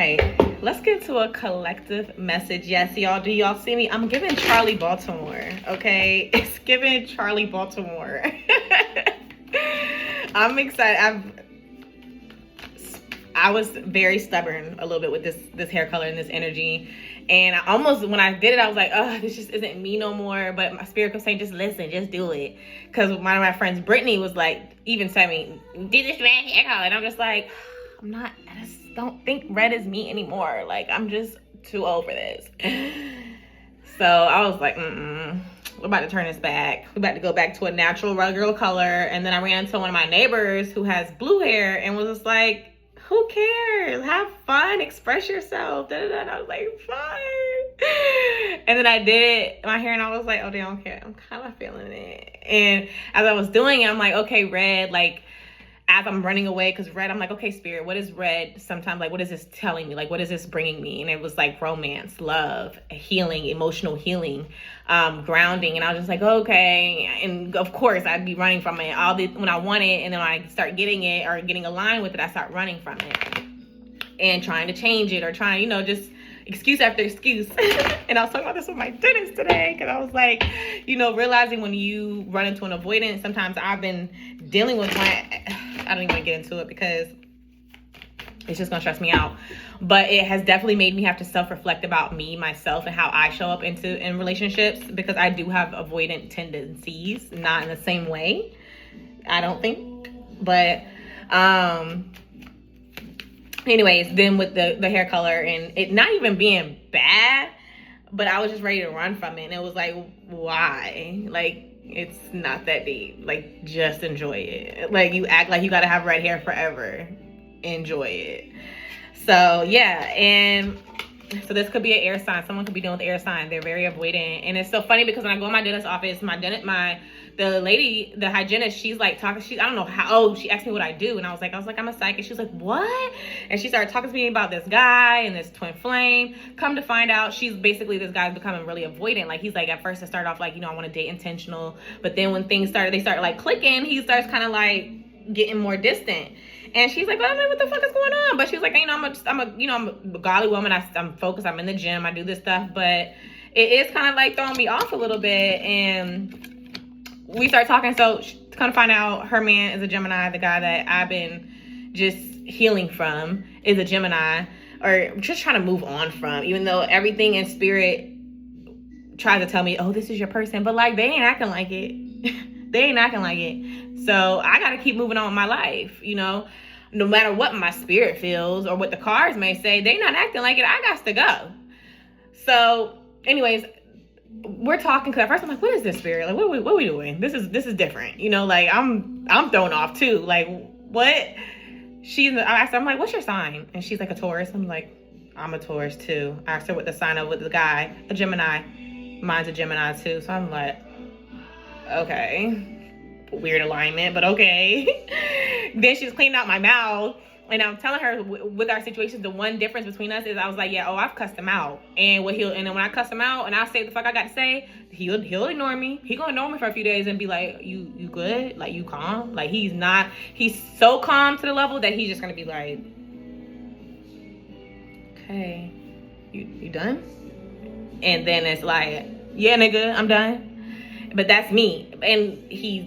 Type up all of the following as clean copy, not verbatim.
right, let's get to a collective message. Yes, y'all, do y'all see me? I'm giving Charlie Baltimore, okay? It's giving Charlie Baltimore. I'm excited. I was very stubborn a little bit with this hair color and this energy. And I almost, when I did it, I was like, oh, this just isn't me no more. But my spirit was saying, just listen, just do it. Because one of my friends, Brittany, was like, even said me, do this red hair color. And I'm just like, I just don't think red is me anymore. Like, I'm just too old for this. So I was like, we're about to turn this back. We're about to go back to a natural regular color. And then I ran into one of my neighbors who has blue hair and was just like, who cares? Have fun, express yourself. And I was like, fine. And then I did my hair and I was like, oh, they don't care. I'm kind of feeling it. And as I was doing it, I'm like, okay, red, like, as I'm running away, because red, I'm like, okay, spirit, what is red? Sometimes, like, what is this telling me? Like, what is this bringing me? And it was like romance, love, healing, emotional healing, grounding. And I was just like, okay. And of course, I'd be running from it when I want it. And then when I start getting it or getting aligned with it, I start running from it and trying to change it or trying, just excuse after excuse. And I was talking about this with my dentist today because I was like, realizing when you run into an avoidance, sometimes I've been dealing with I don't even want to get into it because it's just going to stress me out. But it has definitely made me have to self-reflect about me, myself, and how I show up in relationships, because I do have avoidant tendencies, not in the same way, I don't think. But anyways, then with the hair color and it not even being bad, but I was just ready to run from it. And it was like, why? Like, it's not that deep. Like, just enjoy it. Like, you act like you gotta have red hair forever. Enjoy it. So yeah, and so this could be an air sign. Someone could be dealing with air sign. They're very avoidant. And it's so funny because when I go in my dentist's office, the lady, the hygienist, she's like talking, I don't know how, she asked me what I do. And I was like, I'm a psychic. She was like, what? And she started talking to me about this guy and this twin flame. Come to find out, this guy's becoming really avoidant. Like, he's like, at first it started off like, I want to date intentional. But then when they started like clicking, he starts kind of like getting more distant. And she's like, I'm like, what the fuck is going on? But she was like, I'm a godly woman. I'm focused. I'm in the gym. I do this stuff. But it is kind of like throwing me off a little bit. And we start talking. So come to find out, her man is a Gemini. The guy that I've been just healing from is a Gemini, or just trying to move on from, even though everything in spirit tries to tell me, oh, this is your person. But like, they ain't acting like it. They ain't acting like it. So I got to keep moving on with my life, no matter what my spirit feels or what the cards may say, they not acting like it. I got to go. So anyways, we're talking, because at first I'm like, what is this, spirit? Like, what are we doing? This is different. Like, I'm thrown off too. Like, what? I asked her, I'm like, what's your sign? And she's like, a Taurus. I'm like, I'm a Taurus too. I asked her what the sign of with the guy, a Gemini. Mine's a Gemini too. So I'm like, okay. Weird alignment, but okay. Then she's cleaning out my mouth, and I'm telling her with our situation, the one difference between us is I was like, yeah, I've cussed him out, and then when I cuss him out and I say the fuck I got to say, he'll ignore me. He gonna ignore me for a few days and be like, you good? Like, you calm? Like, he's so calm to the level that he's just gonna be like, okay, you done? And then it's like, yeah, nigga, I'm done. But that's me. And he,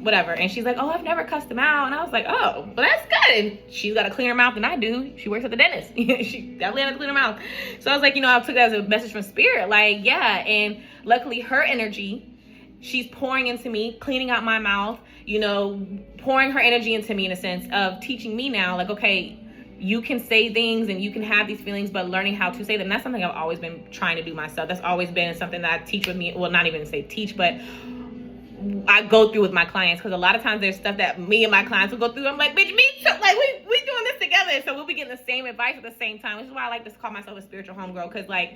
whatever. And she's like, oh, I've never cussed him out. And I was like, oh, well, that's good. And she's got a cleaner mouth than I do. She works at the dentist. She definitely has a cleaner mouth. So I was like, I took that as a message from spirit. Like, yeah. And luckily her energy, she's pouring into me, cleaning out my mouth, pouring her energy into me in a sense of teaching me now, like, okay, you can say things and you can have these feelings, but learning how to say them, that's something I've always been trying to do myself. That's always been something that I teach with me. Well, not even say teach, but I go through with my clients, because a lot of times there's stuff that me and my clients will go through. I'm like, bitch, me too. Like, we doing this together. So we'll be getting the same advice at the same time, which is why I like to call myself a spiritual homegirl, because like,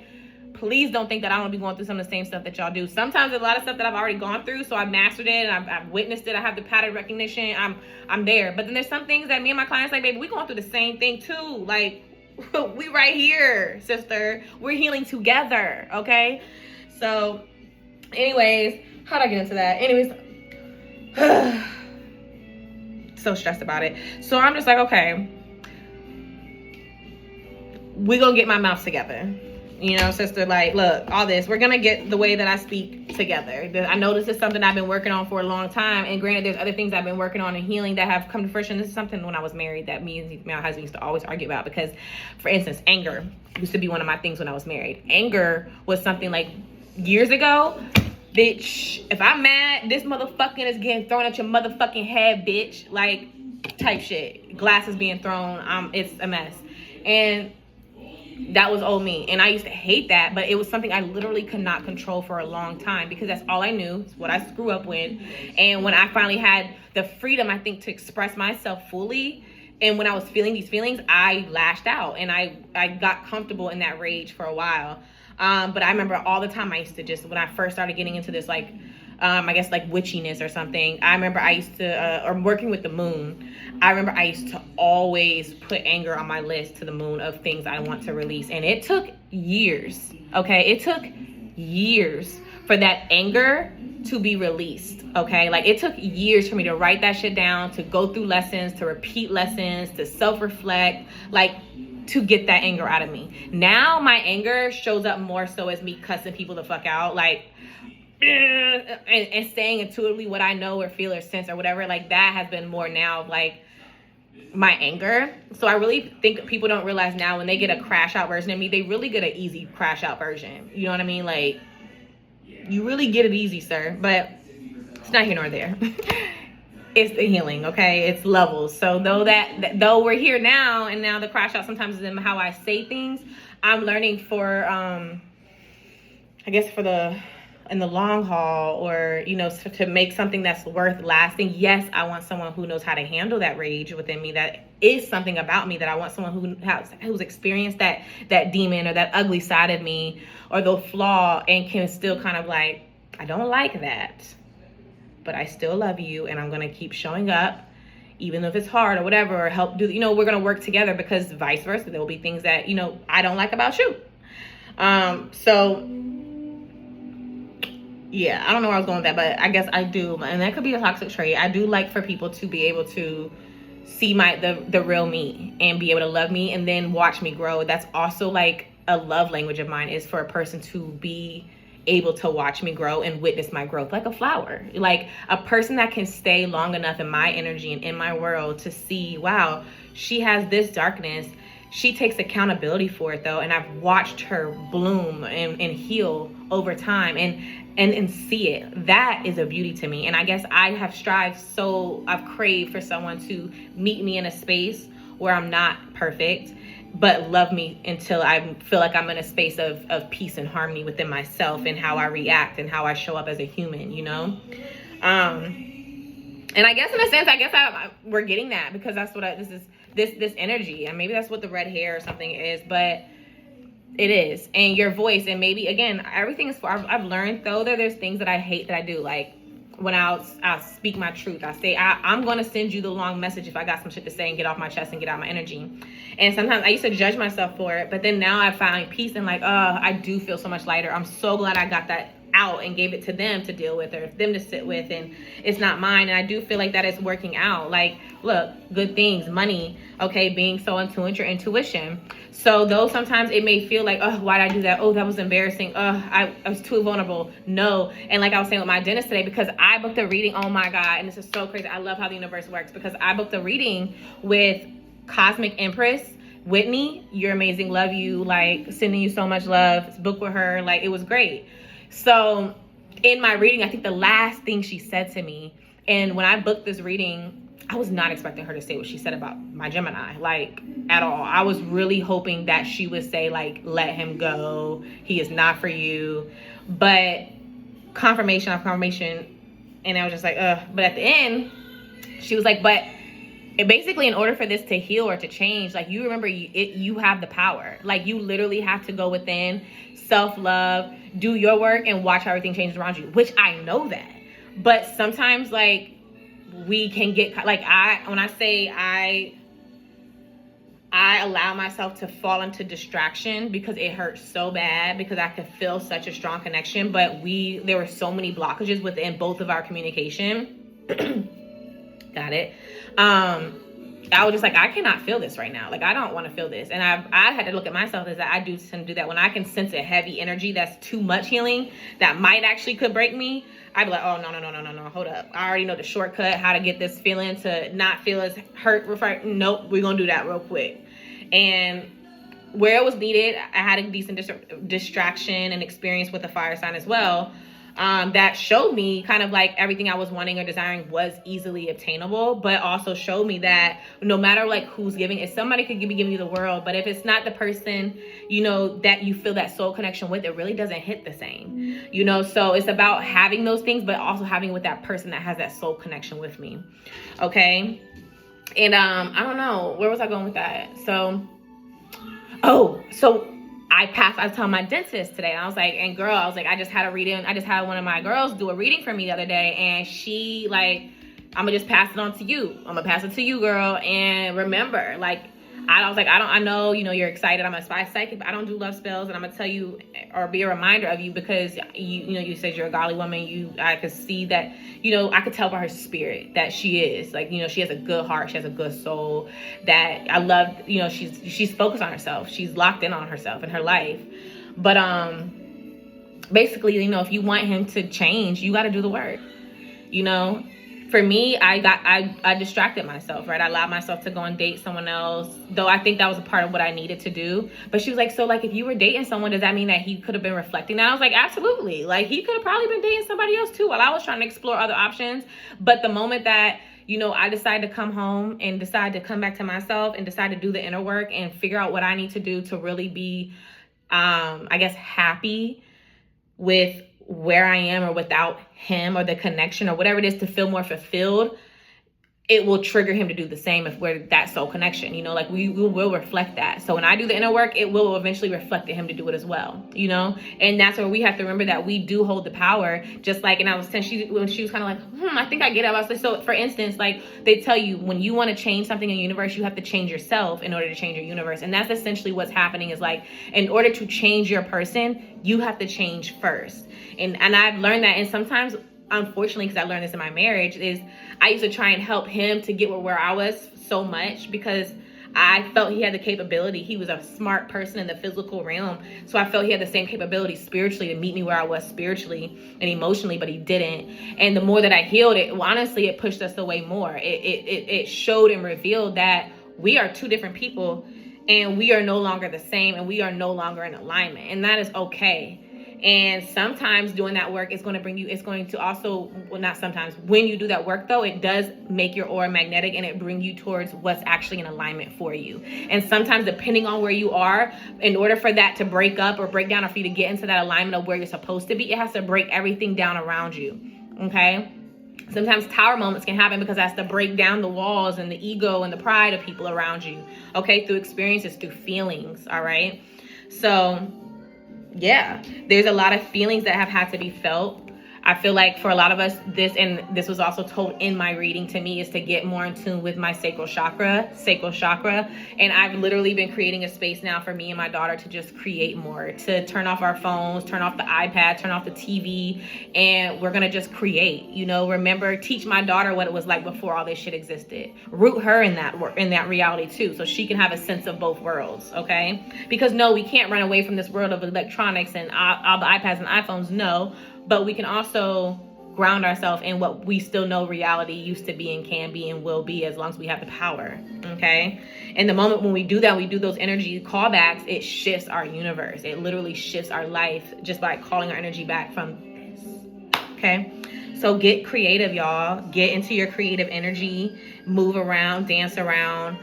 please don't think that I don't be going through some of the same stuff that y'all do. Sometimes there's a lot of stuff that I've already gone through, so I've mastered it and I've witnessed it. I have the pattern recognition. I'm there. But then there's some things that me and my clients like, baby, we going through the same thing too. Like, we right here, sister. We're healing together, okay? So, anyways, how'd I get into that? Anyways, so stressed about it. So I'm just like, okay, we gonna get my mouth together. You know, sister, like, look, all this, we're gonna get the way that I speak together. I know this is something I've been working on for a long time, and granted, there's other things I've been working on and healing that have come to fruition. This is something when I was married that me and my husband used to always argue about, because, for instance, anger used to be one of my things when I was married. Anger was something like years ago, bitch, if I'm mad, this motherfucking is getting thrown at your motherfucking head, bitch, like, type shit. Glasses being thrown, it's a mess. And that was old me, and I used to hate that, but it was something I literally could not control for a long time, because that's all I knew. It's what I grew up with. And when I finally had the freedom, I think, to express myself fully, and when I was feeling these feelings, I lashed out, and I got comfortable in that rage for a while. But I remember all the time I used to just, when I first started getting into this, like, I guess like witchiness or something, I remember I used to, or working with the moon, I remember I used to always put anger on my list to the moon of things I want to release. And it took years, okay? It took years for that anger to be released, okay? Like, it took years for me to write that shit down, to go through lessons, to repeat lessons, to self-reflect, like, to get that anger out of me. Now my anger shows up more so as me cussing people the fuck out, like, and saying intuitively what I know or feel or sense or whatever. Like, that has been more now of like my anger. So I really think people don't realize now, when they get a crash out version of me, they really get an easy crash out version. You know what I mean? Like, you really get it easy, sir. But it's not here nor there. It's the healing, okay? It's levels. So though we're here now, and now the crash out sometimes is in how I say things, I'm learning for I guess in the long haul, or, you know, to make something that's worth lasting. Yes, I want someone who knows how to handle that rage within me. That is something about me that I want someone who's experienced that demon or that ugly side of me, or the flaw, and can still kind of like, I don't like that, but I still love you, and I'm gonna keep showing up, even if it's hard or whatever, or help do, you know, we're gonna work together, because vice versa, there will be things that, you know, I don't like about you. So yeah, I don't know where I was going with that, but I guess I do, and that could be a toxic trait. I do like for people to be able to see the real me and be able to love me and then watch me grow. That's also like a love language of mine, is for a person to be able to watch me grow and witness my growth, like a flower. Like, a person that can stay long enough in my energy and in my world to see, wow, she has this darkness. She takes accountability for it though, and I've watched her bloom and heal over time, and see it. That is a beauty to me. And I guess I have I've craved for someone to meet me in a space where I'm not perfect, but love me until I feel like I'm in a space of peace and harmony within myself, and how I react and how I show up as a human, you know? And I guess in a sense, we're getting that, because that's what this energy, and maybe that's what the red hair or something is, but it is. And your voice, and maybe, again, everything is I've learned though that there's things that I hate that I do, like when I'll speak my truth. I say, I'm going to send you the long message if I got some shit to say and get off my chest and get out my energy. And sometimes I used to judge myself for it, but then now I find peace and like, I do feel so much lighter. I'm so glad I got that out and gave it to them to deal with, or them to sit with, and it's not mine. And I do feel like that is working out. Like, look, good things, money, okay, being so in tune with your intuition. So though sometimes it may feel like, oh, why did I do that? Oh, that was embarrassing. I was too vulnerable. No. And like I was saying with my dentist today, because I booked a reading, oh my God, and this is so crazy. I love how the universe works, because I booked a reading with Cosmic Empress Whitney. You're amazing. Love you. Like, sending you so much love. Book with her. Like, it was great. So in my reading, I think the last thing she said to me, and when I booked this reading, I was not expecting her to say what she said about my Gemini, like, at all. I was really hoping that she would say, like, let him go. He is not for you. But confirmation of confirmation. And I was just like, but at the end, she was like, but basically, in order for this to heal or to change, like, you remember, you have the power. Like, you literally have to go within, self-love, do your work, and watch how everything changes around you, which I know that. But sometimes, like, we can get, like, when I say I allow myself to fall into distraction because it hurts so bad, because I could feel such a strong connection, but there were so many blockages within both of our communication. Got it. I was just like, I cannot feel this right now. Like, I don't want to feel this. And I had to look at myself as that I do tend to do that. When I can sense a heavy energy that's too much healing, that might actually could break me, I'd be like, oh, no, hold up. I already know the shortcut, how to get this feeling to not feel as hurt. Nope, we're going to do that real quick. And where it was needed, I had a decent distraction and experience with the fire sign as well. That showed me kind of like everything I was wanting or desiring was easily obtainable, but also showed me that no matter like who's giving it, somebody could be giving you the world, but if it's not the person, you know, that you feel that soul connection with, it really doesn't hit the same, you know? So it's about having those things, but also having with that person that has that soul connection with me. Okay. And, I don't know, where was I going with that? So I was telling my dentist today, and I was like, I just had a reading. I just had one of my girls do a reading for me the other day, and she like, I'm gonna just pass it on to you. I'm gonna pass it to you, girl. And remember, like, I know, you know, you're excited. I'm a spy psychic, but I don't do love spells. And I'm gonna tell you or be a reminder of you because you know, you said you're a godly woman. I could see that, you know, I could tell by her spirit that she is like, you know, she has a good heart. She has a good soul that I love. You know, she's focused on herself. She's locked in on herself and her life. But, basically, you know, if you want him to change, you got to do the work, you know. For me, I distracted myself, right? I allowed myself to go and date someone else, though I think that was a part of what I needed to do. But she was like, so like, if you were dating someone, does that mean that he could have been reflecting that? I was like, absolutely. Like, he could have probably been dating somebody else too while I was trying to explore other options. But the moment that, you know, I decided to come home and decide to come back to myself and decide to do the inner work and figure out what I need to do to really be, I guess, happy with where I am or without him or the connection or whatever it is to feel more fulfilled, it will trigger him to do the same if we're that soul connection, you know, like we will reflect that. So when I do the inner work, it will eventually reflect him to do it as well, you know? And that's where we have to remember that we do hold the power, just like, and I was saying, when she was kind of like, I think I get it. I was like, so for instance, like they tell you when you want to change something in the universe, you have to change yourself in order to change your universe. And that's essentially what's happening is like, in order to change your person, you have to change first. And I've learned that. And sometimes, unfortunately, because I learned this in my marriage, is I used to try and help him to get where I was so much because I felt he had the capability. He was a smart person in the physical realm. So I felt he had the same capability spiritually to meet me where I was spiritually and emotionally, but he didn't. And the more that I healed it, honestly, it pushed us away more. It showed and revealed that we are two different people and we are no longer the same and we are no longer in alignment. And that is okay. And sometimes doing that work is going to bring you, it's going to also, well, not sometimes, when you do that work though, it does make your aura magnetic and it brings you towards what's actually in alignment for you. And sometimes depending on where you are, in order for that to break up or break down or for you to get into that alignment of where you're supposed to be, it has to break everything down around you. Okay. Sometimes tower moments can happen because that's to break down the walls and the ego and the pride of people around you. Okay. Through experiences, through feelings. All right. So yeah, there's a lot of feelings that have had to be felt. I feel like for a lot of us, this was also told in my reading to me, is to get more in tune with my sacral chakra. And I've literally been creating a space now for me and my daughter to just create more, to turn off our phones, turn off the iPad, turn off the TV, and we're going to just create, you know, remember, teach my daughter what it was like before all this shit existed. Root her in that work, in that reality too, so she can have a sense of both worlds, okay? Because no, we can't run away from this world of electronics and all the iPads and iPhones, no. But we can also ground ourselves in what we still know reality used to be and can be and will be, as long as we have the power, okay? And the moment when we do that, we do those energy callbacks, it shifts our universe. It literally shifts our life just by calling our energy back from this, okay? So get creative, y'all. Get into your creative energy. Move around, dance around,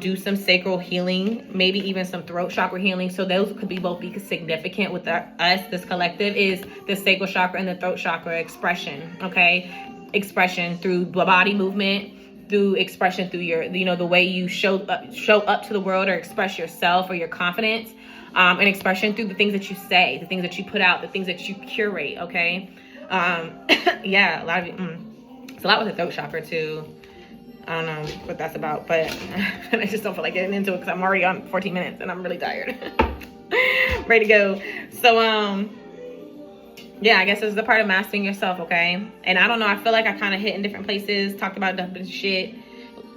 do some sacral healing, maybe even some throat chakra healing. So those could be both significant with us. This collective is the sacral chakra and the throat chakra expression, okay? Expression through body movement, through expression through your, you know, the way you show up to the world or express yourself or your confidence, and expression through the things that you say, the things that you put out, the things that you curate, okay? Yeah, a lot of you, it's a lot with the throat chakra too. I don't know what that's about, but I just don't feel like getting into it because I'm already on 14 minutes and I'm really tired. Ready to go. So, yeah, I guess this is the part of mastering yourself, okay? And I don't know, I feel like I kind of hit in different places, talked about different shit.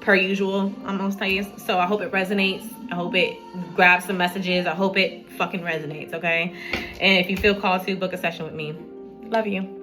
per usual on most days. So I hope it resonates. I hope it grabs some messages. I hope it fucking resonates, okay? And if you feel called to, book a session with me. Love you.